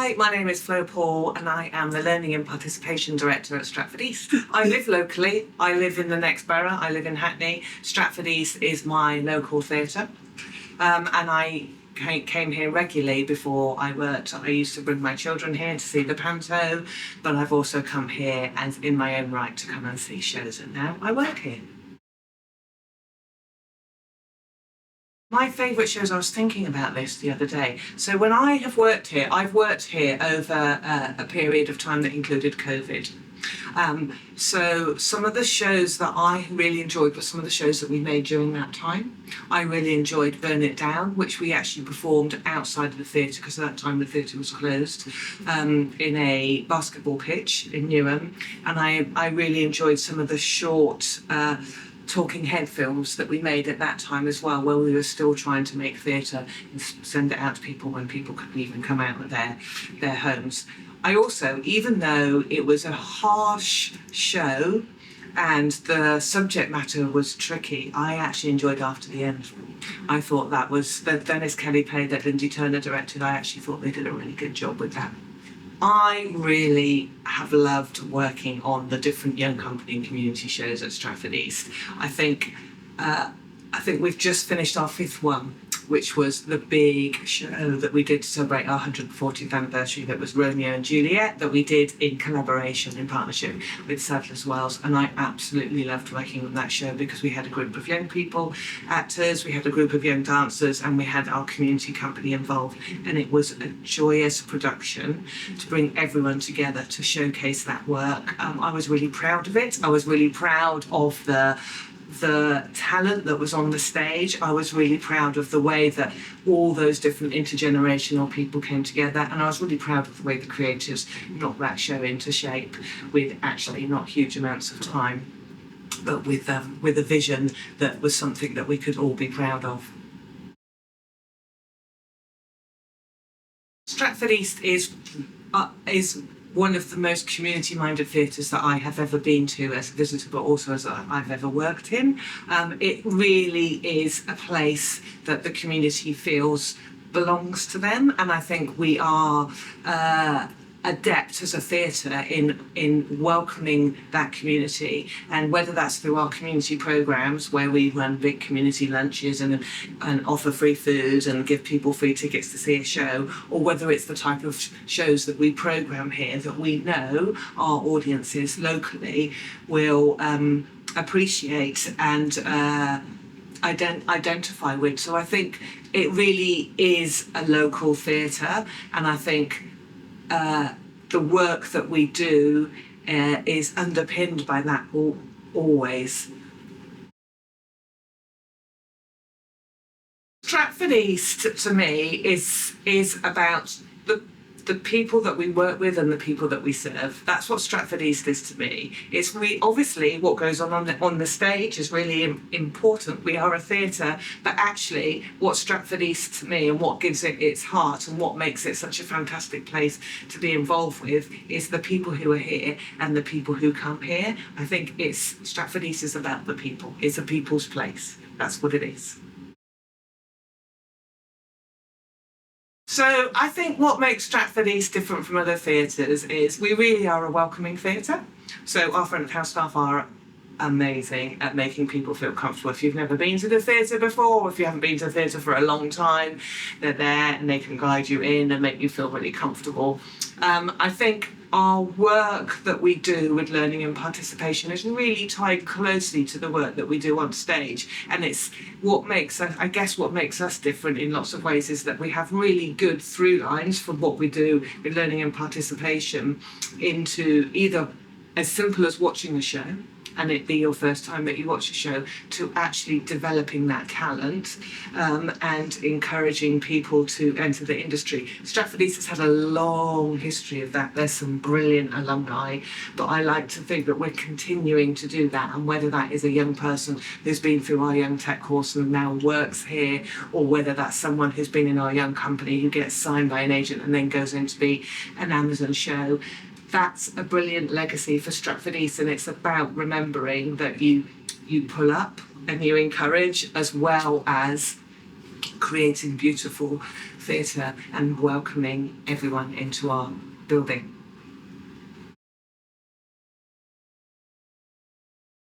Hi, my name is Flo Paul and I am the Learning and Participation Director at Stratford East. I live locally, I live in the next borough, I live in Hackney. Stratford East is my local theatre and I came here regularly before I worked. I used to bring my children here to see the panto, but I've also come here as in my own right to come and see shows, and now I work here. My favourite shows, I was thinking about this the other day. So when I have worked here, I've worked here over a period of time that included COVID. So some of the shows that I really enjoyed were some of the shows that we made during that time. I really enjoyed Burn It Down, which we actually performed outside of the theatre because at that time the theatre was closed, in a basketball pitch in Newham. And I really enjoyed some of the short talking head films that we made at that time as well, where we were still trying to make theatre and send it out to people when people couldn't even come out of their homes. I also, even though it was a harsh show and the subject matter was tricky, I actually enjoyed After the End. I thought that Dennis Kelly play that Lindsay Turner directed. I actually thought they did a really good job with that. I really have loved working on the different young company and community shows at Stratford East. I think we've just finished our 5th one, which was the big show that we did to celebrate our 140th anniversary. That was Romeo and Juliet, that we did in collaboration, in partnership with Sadler's Wells. And I absolutely loved working on that show because we had a group of young people, actors, we had a group of young dancers, and we had our community company involved. And it was a joyous production to bring everyone together to showcase that work. I was really proud of it. I was really proud of the talent that was on the stage. I was really proud of the way that all those different intergenerational people came together, and I was really proud of the way the creators knocked that show into shape with actually not huge amounts of time, but with a vision that was something that we could all be proud of. Stratford East is one of the most community-minded theatres that I have ever been to as a visitor, but also as I've ever worked in. It really is a place that the community feels belongs to them, and I think we are adept as a theatre in welcoming that community, and whether that's through our community programmes where we run big community lunches and offer free food and give people free tickets to see a show, or whether it's the type of shows that we programme here that we know our audiences locally will appreciate and identify with. So I think it really is a local theatre, and I think the work that we do is underpinned by that always. Stratford East, to me, is about the people that we work with and the people that we serve. That's what Stratford East is to me. It's obviously what goes on the stage is really important. We are a theatre, but actually what Stratford East to me and what gives it its heart and what makes it such a fantastic place to be involved with is the people who are here and the people who come here. I think Stratford East is about the people. It's a people's place. That's what it is. So I think what makes Stratford East different from other theatres is we really are a welcoming theatre. So our front of house staff are amazing at making people feel comfortable. If you've never been to the theatre before, or if you haven't been to the theatre for a long time, they're there and they can guide you in and make you feel really comfortable. I think our work that we do with learning and participation is really tied closely to the work that we do on stage, and it's what makes us different in lots of ways is that we have really good through lines from what we do with learning and participation into either as simple as watching a show and it be your first time that you watch a show, to actually developing that talent and encouraging people to enter the industry. Stratford East has had a long history of that. There's some brilliant alumni, but I like to think that we're continuing to do that, and whether that is a young person who's been through our Young Tech course and now works here, or whether that's someone who's been in our young company who gets signed by an agent and then goes in to be an Amazon show. That's a brilliant legacy for Stratford East, and it's about remembering that you pull up and you encourage as well as creating beautiful theatre and welcoming everyone into our building.